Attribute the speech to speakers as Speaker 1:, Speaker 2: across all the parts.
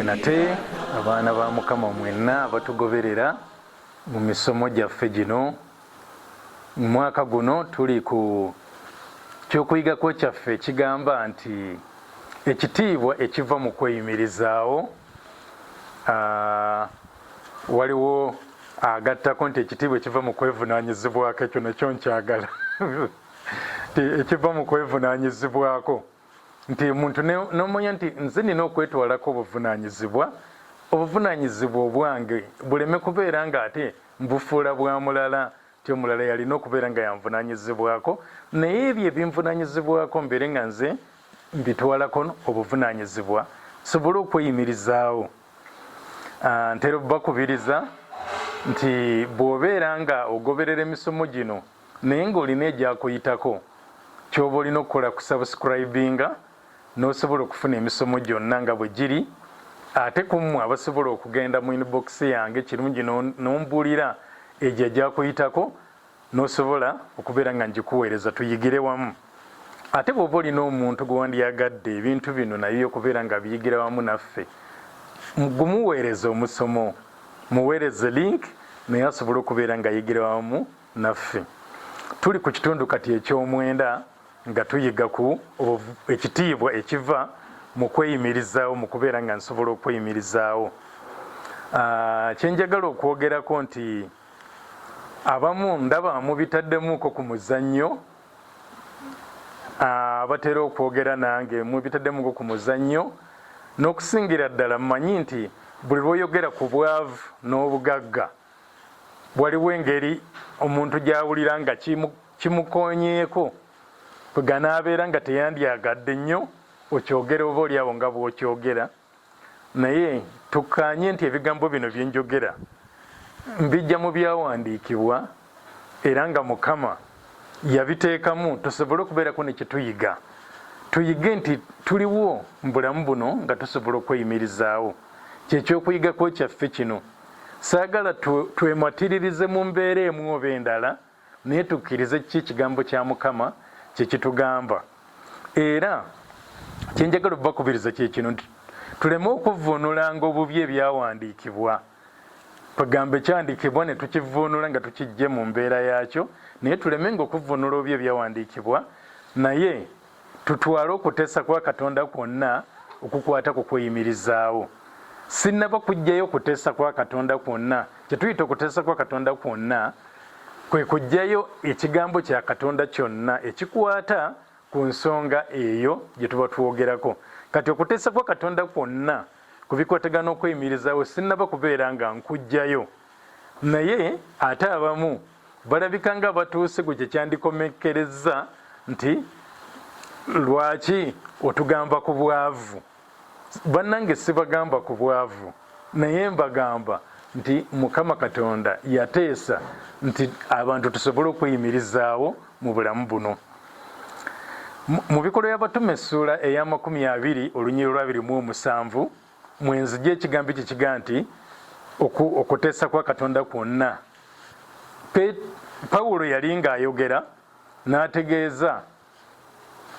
Speaker 1: Nate abaana ba Mukama mwenna abatugoberera mu misomo gyaffe gino mu mwaka guno tuli ku ky'okuyigako kyaffe kigamba nti ekitiibwa ekiva mu kweyimirizaawo. Waliwo agattako nti ekitiibwa ekiva mu kwevunaanyizibwako, ekyo nakyo nkyagala ekiva mu kwevunaanyizibwako nti omuntu n'omanya nti nze nina okwetwalako obuvunaanyizibwa obwange buleme kubeera nga ate mbufuula bwa mulala, ti omulala yalina okubeera nga yanvunaanyizibwako, naye ebyo ebinvunaanyizibwako mbeere nga nze mbitwalako obuvunaanyizibwa sobole okweyimirizaawo. Ntera bakubiriza nti bw'obeera nga ogoberera emisomo gino naye ng'olina egyakuyitako, kyoba olina okukola ku subscribinga n'osobola okufuna emisomo gyonna nga bwe giri. Ate ku mmwe abasobola okugenda mu inbox yange kirungi n'ombuulira egyo egyakuyitako n'osobola okubeera nga ngikuweereza tuyigire wamu. Ate bw'oba olina omuntu gwe wandiyagadde ebintu bino naye okubeera nga biyigira wamu naffe, gumuweereza omusomo, muweereze link naye asobole okubeera nga ayigira wamu naffe. Tuli ku kitundu kati eky'omwenda nga tuyiga ku ekitiibwa ekiva mu kweyimirizaawo, mu kubeera nga nsobola okweyimirizaawo. Kyenjagala okwogerako nti abamu ndaba mubitaddemuko ku muzannyo, batera okwogera nange mubitaddemuko ku muzannyo, n'okusingira ddala mmanyi nti buli lw'oyogera ku bwavu n'obugagga waliwo engeri omuntu gy'awulira nga kimukoonyeeko, bwe ganaabeera nga teyandyagadde nnyo okyogera oba oli awo nga bw'okyogera. Naye tukkaanye nti ebigambo bino bye njogera mbijja mu byawandiikibwa era nga Mukama yabiteekamu tusobole okubeerako ne kyetuyiga, tuyige nti tuliwo mu bulamu buno nga tusobola okweyimirizaawo. Kyekyokuyigako kyaffe kino. Saagala twematiririze mu mbeera emu oba endala, naye tukkirize ki ekigambo kya Mukama kye kitugamba. Era kyenjagala okubakubiriza kye kino nti tuleme okuvvuunulanga obubi ebyawandiikibwa. Pagamba ekyandiikibwa ne tukivvuunula nga tukijje mu mbeera yaakyo, naye tulemenga okuvvuunula obubi ebyawandiikibwa, naye tutwale okuteesa kwa Katonda kwonna okukwata ku kweyimirizaawo. Sinnaba kujjayo kuteesa kwa Katonda kwonna. Kye tuyita okuteesa kwa Katonda kwonna kwe kujjayo ekigambo kya Katonda kyonna ekikwata ku nsonga eyo gye tuba twogerako. Kati okuteesa kwa Katonda kwonna ku bikwatagana okweyimirizaawo sinnaba kubeera nga nkujjayo, naye ate abamu balabika nga batuuse gwe kye kyandikomekkereza nti lwaki otugamba ku bwavu. Bannange sibagamba ku bwavu, naye mbagamba nti Mukama Katonda yateesa nti abantu tusobole okweyimirizaawo mu bulamu buno. Mu Bikolwa y'Abatume essuula eya 20 olunyiriri lwa 27 mwenzijja ekigambo kye kiga nti okuteesa kwa Katonda kwonna. Pawulo yali ng'ayogera n'ategeeza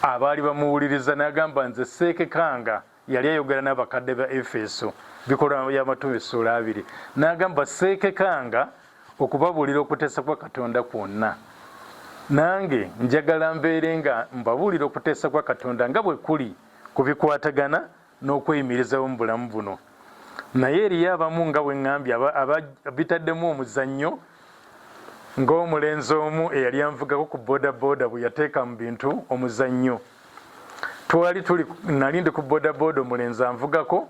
Speaker 1: abaali bamuwuliriza n'agamba nze sseekekanga. Yali ayogera n'abakadde ba Efeso, Bikolwa y'Abatume essuula 2, n'agamba sseekekanga okubabuulira okuteesa kwa Katonda kwonna. Nange njagala mbeere nga mbabuulira okuteesa kwa Katonda nga bwe kuli ku bikwatagana n'okweyimirizaawo mu bulamu buno. Naye eriyo abamu nga bwe ŋŋambye abitaddemu omuzannyo, ng'omulenzi omu eyali anvugako ku boodabooda bwe yateeka mu bintu omuzannyo. twali tuli nali ndi ku bodaboda omulenzi anvugako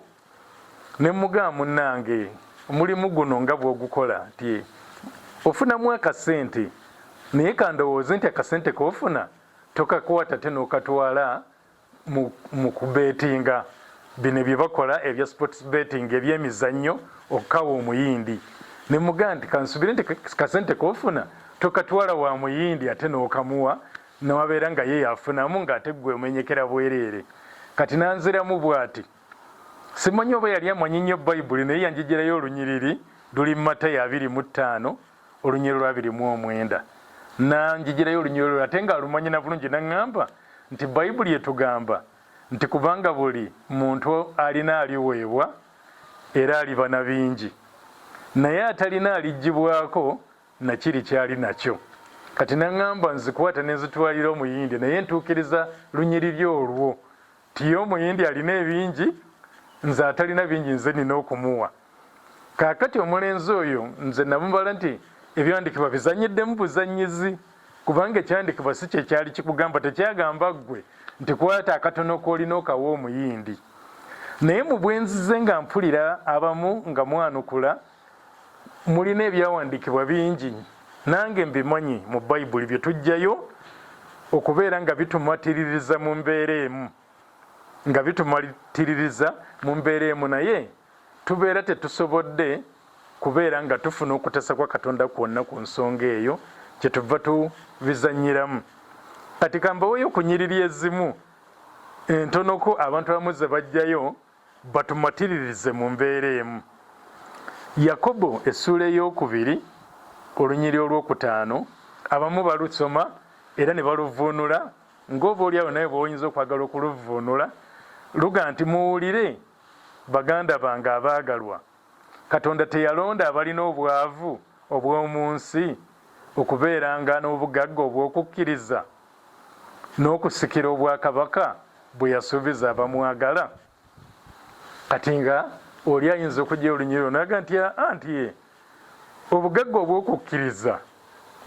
Speaker 1: ne mugamba munnange omulimu guno nga bw'ogukola nti ofunamu akasente naye kandowooze nti akasente koofuna tokakwata te n'okatwala mu kubeetinga bino bye bakola ebya sports betting ebyemizannyo okukawa omuyindi ne mugamba nti kansubire nti kasente koofuna tokatwala wa muyindi ate n'okamuwa nawabeera nga ye yafunamu ng'ate gwe omenyekera bwereere kati nanziramu bw'ati simanyi oba yali amanyi nnyo bayibuli naye yanjigirayo olunyiriri luli mu Matayo 25 olunyiriri lwa 29 nanjigirayo olunyiriri ate nga alumanyi na bulungi naŋŋamba nti bayibuli etugamba nti kubanga buli muntu alina aliweebwa era aliba na bingi naye atalina aliggibwako na kiri ky'ali nakyo kati naŋŋamba nzikwata nenzitwalira omuyindi naye ntuukiriza lunyiriri olwo tiye omuyindi alina ebingi nze atalina bingi nze nina okumuwa kaakati omulenzi oyo nze namubala nti ebyawandiikibwa bizanyiddemu buzanyizi kubanga ekyawandiikibwa si kye kyali kikugamba tekyagamba ggwe nti kwata akatono koolina okawa omuyindi naye mu bwenzize nga mpulira abamu nga mwanukula mulina ebyawandiikibwa bingi nange mbimanyi mu bayibuli bye tujjayo okubeera nga bitumatiririza mu mbeera emu nga bitumatiririza mu mbeera emu naye tubeera tetusobodde kubeera nga tufuna okuteesa kwa Katonda kwonna ku nsonga eyo kyetuva tubizanyiramu kati kambaweyo ku nnyiriri ezimu entonoko abantu abamu ze bajjayo batumatiririze mu mbeera emu. Yakobo essuula ey'okubiri olunyiriri olw'okutaano abamu balusoma era ne baluvvuunula ng'oba oliawo naye bw'oyinza okwagala okuluvvuunula luga nti muwulire baganda bange abaagalwa Katonda teyalonda abalina obwavu obw'omu nsi okubeeranga n'obugagga obw'okukkiriza n'okusikira obwakabaka bwe yasuubiza abamwagala kati nga oli ayinza okujja olunyiriro naga nti obugagga obw'okukkiriza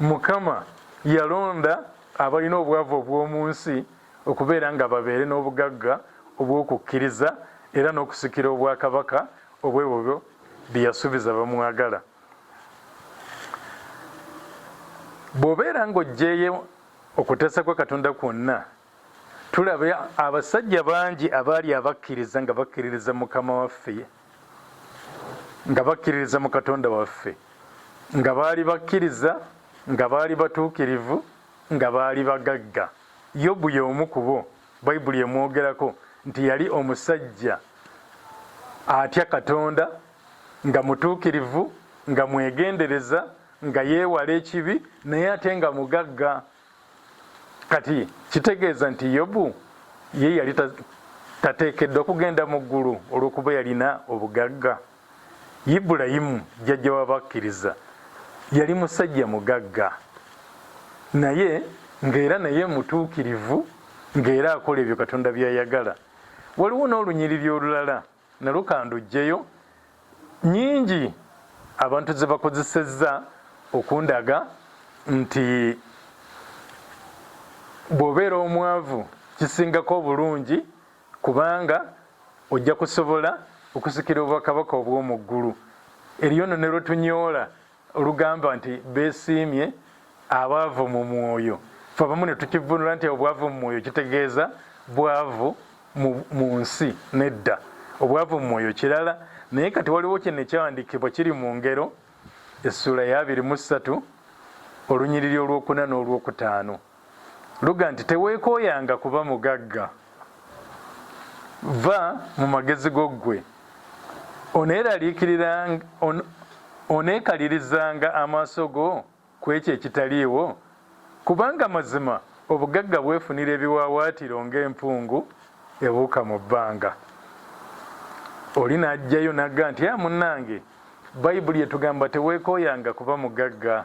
Speaker 1: Mukama yalonda abalina obwavu obw'omu nsi okubeera nga babeere n'obugagga obw'okukkiriza era n'okusikira obwakabaka obwebwo bye yasuubiza bamwagala. Bw'obeera ng'oggyeyo okuteesa kwa Katonda kwonna tulaba abasajja bangi abaali abakkiriza nga bakkiririza Mukama waffe nga bakkiririza mu Katonda waffe nga baali bakkiriza nga baali batuukirivu nga baali bagagga. Yobu y'omu ku bo bayibuli emwogerako nti yali omusajja atya Katonda nga mutuukirivu nga mwegendereza nga yeewala ekibi naye ate nga mugagga. Kati kitegeeza nti Yobu ye yali tateekeddwa kugenda mu ggulu olw'okuba yalina obugagga. Ibulayimu jjajja w'abakkiriza yali musajja mugagga naye ng'era naye mutuukirivu ng'era akola ebyo Katonda by'ayagala. Waliwo n'olunyiriri olulala nalukandujjeyo nnyingi abantu ze bakozesezza okundaga nti bw'obeera omwavu kisingako obulungi kubanga ojja kusobola okusikira obwakabaka obw'omu ggulu. Eriyo nno ne lwetunyoola olugamba nti beesiimye abaavu mu mwoyo. Fe abamu ne tukivunula nti obwavu mu mwoyo kitegeeza bwavu mu nsi. Nedda, obwavu mu mwoyo kirala. Naye kati waliwo kino ekyawandiikibwa kiri mu Ngero essuula ya 23 olunyiriri olw'okuna n'olw'okutaano luga nti teweekooyanga kuba mugagga, va mu magezi go ggwe oneekalirizanga amaaso go ku ekyo ekitaliiwo kubanga mazima obugagga bwefunira ebiwaawaatiro ng'empungu ebuuka mu bbanga. Oli n'ajjayo n'agga nti munnange bayibuli etugamba teweekooyanga kuba mugagga,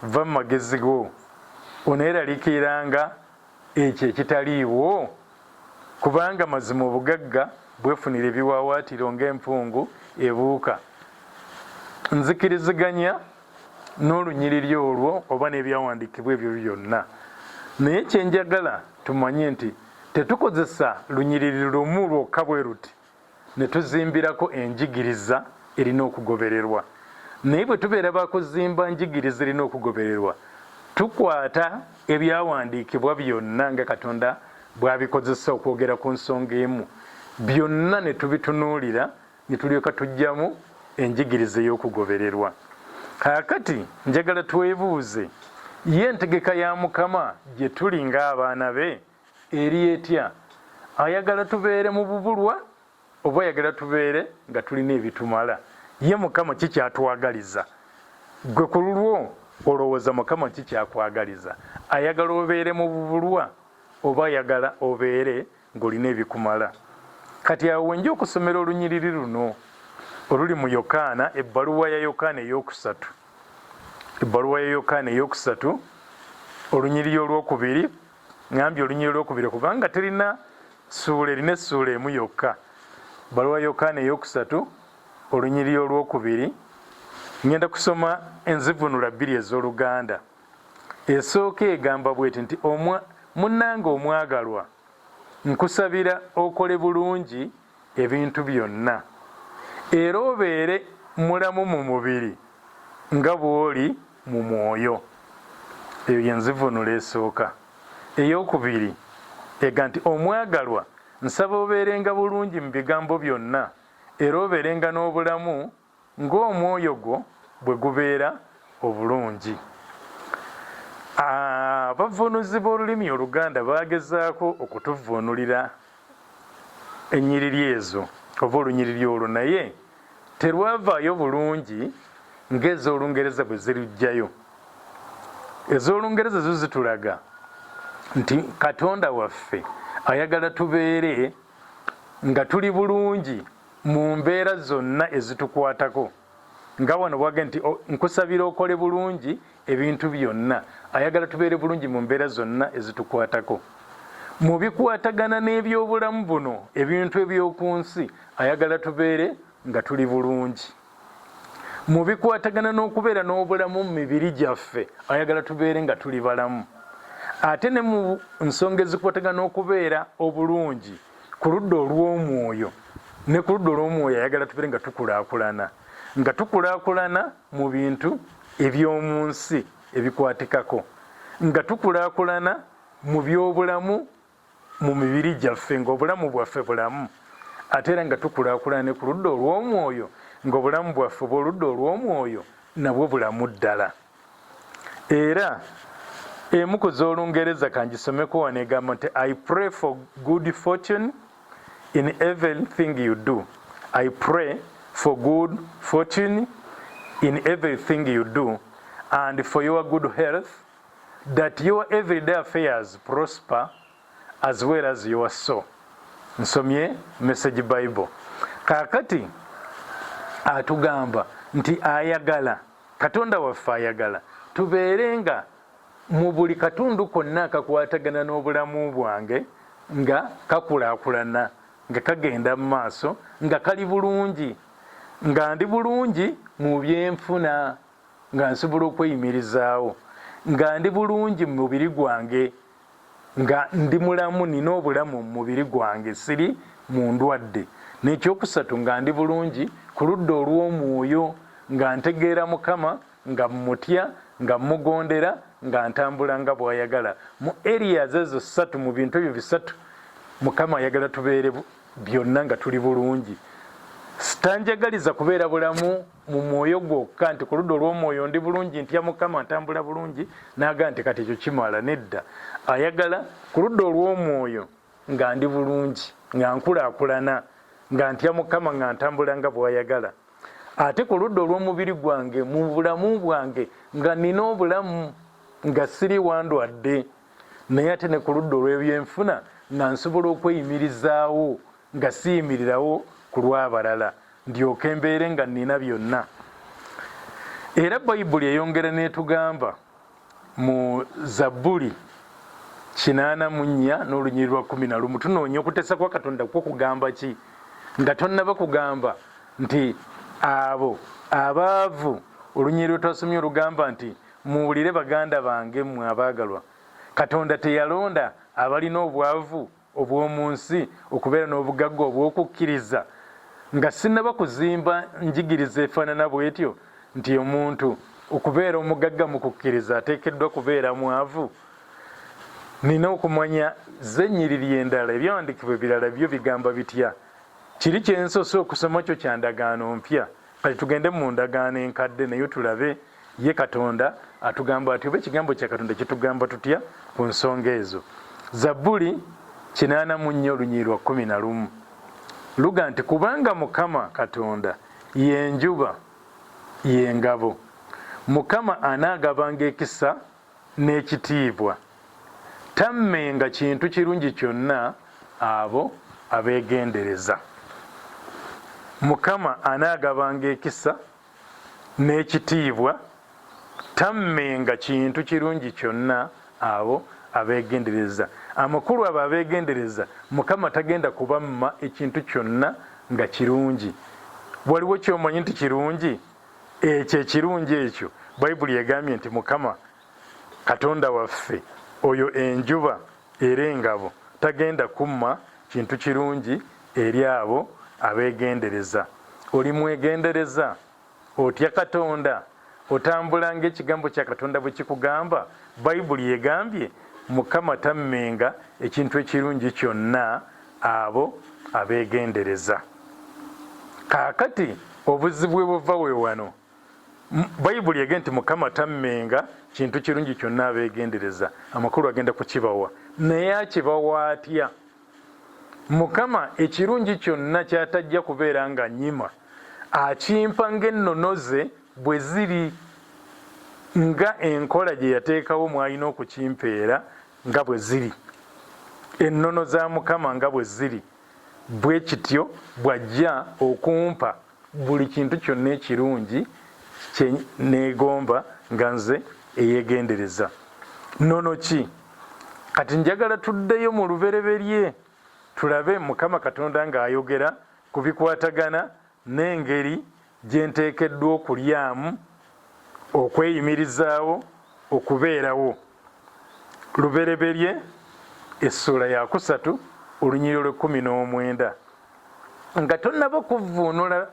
Speaker 1: va mu magezi go oneeraliikiriranga ekyo ekitaliiwo kubanga mazima obugagga bwefunira ebiwaawaatiro ng'empungu ebuuka. Nzikiriziganya n'olunyiriri olwo oba n'ebyawandiikibwa ebyo byonna naye kyenjagala tumanye nti tetukozesa lunyiriri lumu lwokka bwe ruti ne tuzimbirako enjigiriza erina okugobererwa. Naye bwe tubeera bakuzimba njigiriza erina okugobererwa, tukwata ebyawandiikibwa byonna nga Katonda bw'abikozesa okwogera ku nsonga emu, byonna ne tubitunuulira ne tulyoka tujjamu enjigiriza ey'okugobererwa. Kaakati njagala twebuuze, ye entegeka ya Mukama gye tuli ng'abaana be eri etya? Ayagala tubeere mu bubulwa oba ayagala tubeere nga tulina ebitumala? Ye Mukama kikyatwagaliza? Gwe ku lulwo olowooza Mukama kikyakwagaliza? Ayagala obeere mu bubulwa oba ayagala obeere ng'olina ebikumala? Kati awo wenja okusomera olunyiriri luno oluli mu Yokaana, ebbaluwa ya Yokaana ey'okusatu, ebbaluwa ya Yokaana ey'okusatu olunyiriri olwokubiri. Ngambye olunyiriri olwokubiri kubanga terina ssuula, erina essuula emu yokka. Ebbaluwa ya Yokaana ey'okusatu olunyiriri olwokubiri. Ngenda kusoma enzivunula bbiri ez'Oluganda. Esooka egamba bweti nti munnange omwagalwa, nkusabira okole bulungi ebintu byonna, era obeere mulamu mu mubiri nga bw'oli mu mwoyo. Eyo yenzivunula esooka. Eyokubiri ega nti omwagalwa, nsaba obeerenga bulungi mu bigambo byonna, era obeerenga n'obulamu ng'omwoyo gwo bwe gubeera obulungi. Abavunuzi b'olulimi Oluganda bagezaako okutuvunulira ennyiriri ezo oba olunyiriri olwo, naye terwavaayo bulungi ng'ez'Olungereza bwe zirujjayo. Ez'Olungereza zo zitulaga nti Katonda waffe ayagala tubeere nga tuli bulungi mu mbeera zonna ezitukwatako. Nga wano bwage nti nkusabira okole bulungi ebintu byonna. Ayagala tubeere bulungi mu mbeera zonna ezitukwatako. Mu bikwatagana n'ebyobulamu buno, ebintu eby'oku nsi, ayagala tubeere nga tuli bulungi. Mu bikwatagana n'okubeera n'obulamu mu mibiri gyaffe, ayagala tubeere nga tuli balamu. Ate ne mu nsonga ezikwatagana n'okubeera obulungi ku ludda olw'omwoyo, ne ku ludda olw'omwoyo ayagala tubeere nga tukulaakulana. Nga tukulaakulana mu bintu eby'omu nsi ebikwatikako, nga tukulaakulana mu by'obulamu mu mibiri gyaffe ng'obulamu bwaffe bulamu, ate era nga tukulaakulana ne ku ludda olw'omwoyo ng'obulamu bwaffe bw'oludda olw'omwoyo nabwo bulamu ddala. Era emu ku z'Olungereza kangisomeko wano egamba nti I pray for good fortune in everything you do. I pray for good fortune in everything you do, and for your good health, that your everyday affairs prosper as well as your soul. Nsomye Message Bible. Kakati atugamba nti ayagala, Katonda waffe ayagala tubeerenga mu buli katundu konna akakwatagana n'obulamu bwange nga kakulaakulana, nga kagenda mu maaso, nga kali bulungi, nga ndi bulungi mu byenfuna, nga nsobola okweyimirizaawo, nga ndi bulungi mu mubiri gwange, nga ndi mulamu, nina obulamu mu mubiri gwange, siri mu ndwadde. N'ekyokusatu nga ndi bulungi ku ludda olw'omwoyo, nga ntegeera Mukama, nga mmutya, nga mmugondera, nga ntambula nga bw'ayagala. Mu areas ezo ssatu, mu bintu ebyo bisatu, Mukama ayagala tubeere byonna nga tuli bulungi. Sitanjagaliza kubeera bulamu mu mwoyo gwokka nti ku ludda olw'omwoyo ndi bulungi, ntya Mukama, ntambula bulungi, n'aga nti kati ekyo kimala. Nedda, ayagala ku ludda olw'omwoyo nga ndi bulungi, nga nkulaakulana, nga ntya Mukama, nga ntambula nga bw'ayagala. Ate ku ludda olw'omubiri gwange, mu bulamu bwange, nga nina obulamu, nga siri wandwadde. Naye ate ne ku ludda olw'ebyenfuna nga nsobola okweyimirizaawo, nga siyimirirawo ku lw'abalala, ndyoke mbeere nga nina byonna. Era Bayibuli eyongera n'etugamba mu Zabbuli 84 n'olunyiriri lwa 11, tunoonya okuteesa kwa Katonda kwo kugamba ki? Nga tonnaba kugamba nti abo abaavu, olunyiriri lwe twasomye olugamba nti muwulire baganda bange mmwe abaagalwa, Katonda teyalonda abalina obwavu obw'omu nsi okubeera n'obugagga obw'okukkiriza nga sinnaba kuzimba njigiriza efaanana bw'etyo nti omuntu okubeera omugagga mu kukkiriza ateekeddwa kubeera mwavu. Nina okumanya z'ennyiriri endala ebyawandiikibwa ebirala byo bigamba bitya. Kiri kye nsoose okusoma kyo kya ndagaano mpya. Kati tugende mu ndagaano enkadde naye tulabe ye Katonda atugamba ati oba ekigambo kya Katonda kitugamba tutya ku nsonga ezo. Zabbuli 84:11 luga nti kubanga Mukama Katonda y'enjuba y'engabo, Mukama anaagabanga ekisa n'ekitiibwa, tammenga kintu kirungi kyonna abo abeegendereza. Mukama anaagabanga ekisa n'ekitiibwa, tammenga kintu kirungi kyonna abo abeegendereza. Amakulu abo abeegendereza Mukama tagenda kubamma ekintu kyonna nga kirungi. Waliwo kyomanyi nti kirungi, ekyo ekirungi ekyo Bayibuli egambye nti Mukama Katonda waffe oyo enjuba era engabo tagenda kumma kintu kirungi eri abo abeegendereza. Oli mwegendereza, otya Katonda, otambula ng'ekigambo kya Katonda bwe kikugamba. Bayibuli egambye Mukama tammenga ekintu ekirungi kyonna abo abeegendereza. Kaakati obuzibu buva we wano. Bayibuli egambye nti Mukama tammenga kintu kirungi kyonna abeegendereza. Amakulu agenda kukibawa, naye akibawa atya? Mukama ekirungi kyonna kyatajja kubeera nga nnyima, akimpa ng'ennono ze bwe ziri, nga enkola gye yateekawo mwalina okukimpeera nga bwe ziri. Ennono za Mukama nga bwe ziri, bwe kityo bw'ajja okumpa buli kintu kyonna ekirungi kye neegomba nga nze eyeegendereza. Nnono ki? Kati njagala tuddeyo mu lubereberye tulabe Mukama Katonda ng'ayogera ku bikwatagana n'engeri gye nteekeddwa okulyamu, okweyimirizaawo, okubeerawo. Lubereberye essula ya 3 olunyiriro 19. Nga tonnaba kuvvuunula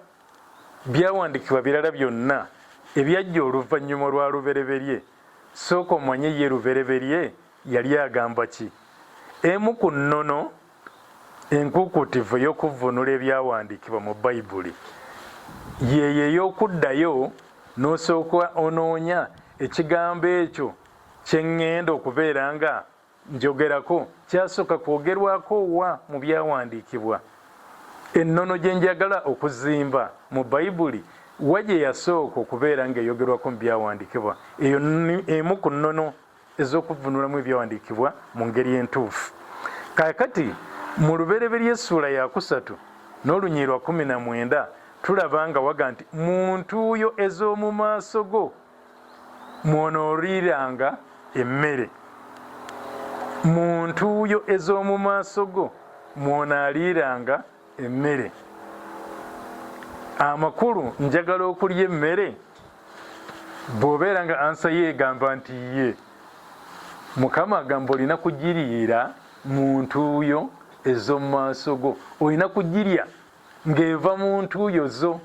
Speaker 1: byawandiikibwa birala byonna ebyajja oluvannyuma lwa lubereberye, sooka omanye ye lubereberye yali agamba ki. Emu ku nnono enkuukutivu ey'okuvvuunula ebyawandiikibwa mu Bayibuli yeeyo ey'okuddayo n'osooka onoonya ekigambo ekyo kye ŋŋenda okubeera nga njogerako kyasooka kwogerwako wa mu byawandiikibwa. Ennono gye njagala okuzimba mu Bayibuli wa gye yasooka okubeera ng'eyogerwako mu byawandiikibwa. Eyo emu ku nnono ez'okuvvuunulamu ebyawandiikibwa mu ngeri entuufu. Kaakati mu lubereberye essula ya 3 n'olunyiriro 19 tulaba nga waga nti muntu yo ez'omu maaso go mw'onooliranga emmere. Muntu yo ez'omu maaso go mw'onaaliranga emmere. Amakulu njagala okulya emmere, bw'obeera nga ansa yeegamba nti ye, Mukama agamba olina kugiriira muntu yo ez'omu maaso go. Olina kugirya ng'eva mu ntuuyo zo,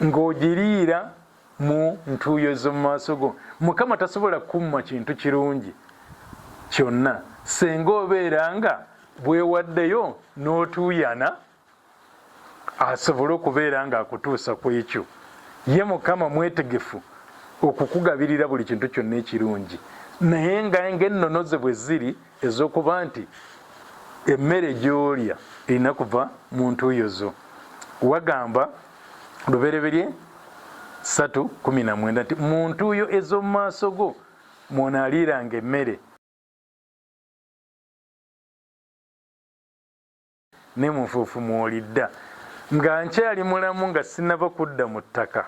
Speaker 1: ng'ogiriira mu ntuuyo ez'omu maaso go. Mukama tasobola kumma kintu kirungi kyonna senga obeera nga bwewaddeyo n'otuuyana asobole okubeera nga akutuusa ku ekyo. Ye Mukama mwetegefu okukugabirira buli kintu kyonna ekirungi, naye ng'ennono ze bwe ziri ez'okuba nti emmere gy'olya erina kuva mu ntuuyo zo. Wagamba lubereberye 3:19 nti mu ntuuyo ez'omu maaso go mw'onaaliranga emmere ne mu nfuufu mw'olidda. Nga nkyali mulamu, nga sinnaba kudda mu ttaka,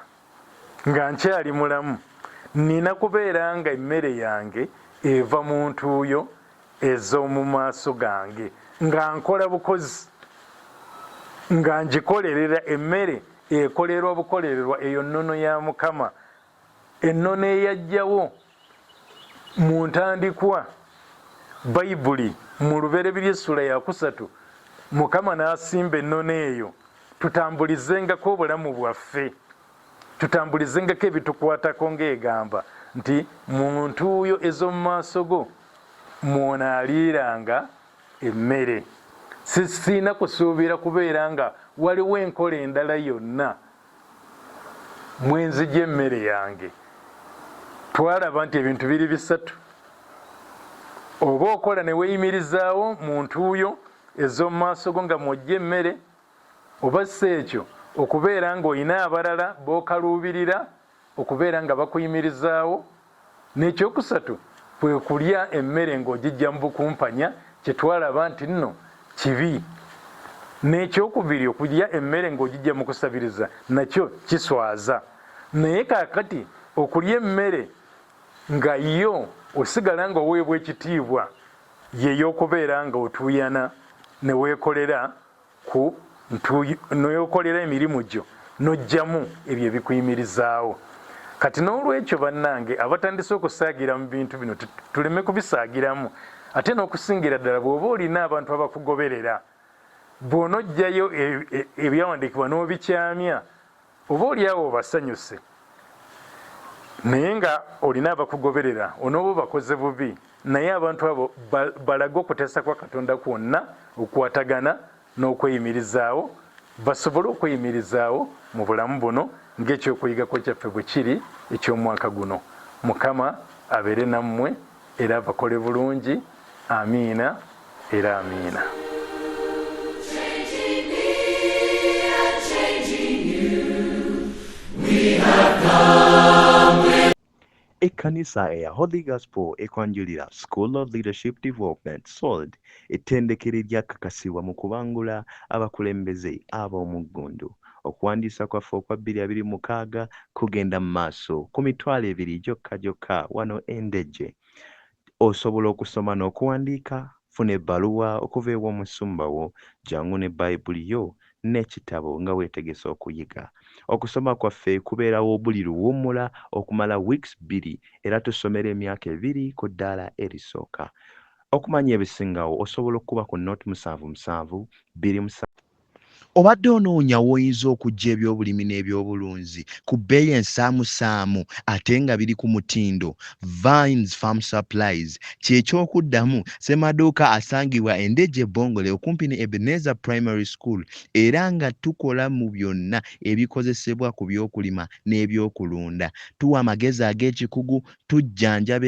Speaker 1: nga nkyali mulamu, nina kubeera nga emmere yange eva mu ntuuyo ez'omu maaso gange, nga nkola bukozi, nga ngikolerera. Emmere ekolerwa bukolererwa, eyo nnono ya Mukama, ennono eyajjawo mu ntandikwa bayibuli mu lubereberye essula ya 3 Mukama n'asimba ennono eyo tutambulizengako obulamu bwaffe, tutambulizengako ebitukwatako ng'egamba nti muntu oyo ez'omu maaso go mw'onaaliiranga emmere. Sisina kusuubira kubeera nga waliwo enkola endala yonna mwenzija emmere yange. Twalaba nti ebintu biri bisatu. Oba okola ne weeyimirizaawo muntu oyo ez'omu maaso go nga mw'ojja emmere, oba si ekyo okubeera ng'olina abalala b'okaluubirira okubeera nga bakuyimirizaawo. N'ekyokusatu kwe kulya emmere ng'ogijja mu bukumpanya, kye twalaba nti nno kibi. N'ekyokubiri okulya emmere ng'ogijja mu kusabiriza nakyo kiswaza. Naye kaakati okulya emmere nga yo osigala nga oweebwa ekitiibwa y'ey'okubeera nga otuuyana ne weekolera neweekolera emirimu gyo n'ojjamu ebyo ebikuyimirizaawo. Kati n'olwekyo bannange abatandise okusaagira mu bintu bino tuleme kubisaagiramu, ate n'okusingira ddala bw'oba olina abantu abakugoberera, bw'onojjayo ebyawandiikibwa n'obikyamya, oba oli awo obasanyuse naye nga olina abakugoberera onooba obakoze bubi, naye abantu abo balage okuteesa kwa Katonda kwonna okukwatagana n'okweyimirizaawo, basobole okweyimirizaawo mu bulamu buno ng'ekyokuyigako kyaffe bwe kiri eky'omwaka guno. Mukama abeere nammwe era abakole bulungi. Amiina era amiina.
Speaker 2: Ekkanisa eya Holy Gospel ekwanjulira School of Leadership Development SOLD ettendekero eryakakasibwa mu kubangula abakulembeze ab'omuggundu. Okuwandiisa kwaffe okwa 2026 kugenda mu maaso ku mitwalo 2 gyokka wano Endejje. Osobola okusoma n'okuwandiika, funa ebbaluwa okuva ew'omusumba wo, jangu ne Bayibuli yo n'ekitabo nga weetegese okuyiga. Okusoma kwaffe kubeerawo buli Luwummula okumala weeks 2 era tusomera emyaka 2 ku ddaala erisooka. Okumanya ebisingawo osobola okuba ku 077 2 Obadde onoonya w'oyinza okuggya ebyobulimi n'ebyobulunzi ku bbeeyi ensaamusaamu ate nga biri ku mutindo. Vines Farm Supplies ky'ekyokuddamu ssemaduuka asangibwa Endejje Bongole okumpi ne Ebenezer Primary School era nga tukola mu byonna ebikozesebwa ku by'okulima n'ebyokulunda. Tuwa amagezi ag'ekikugu, tujjanjaba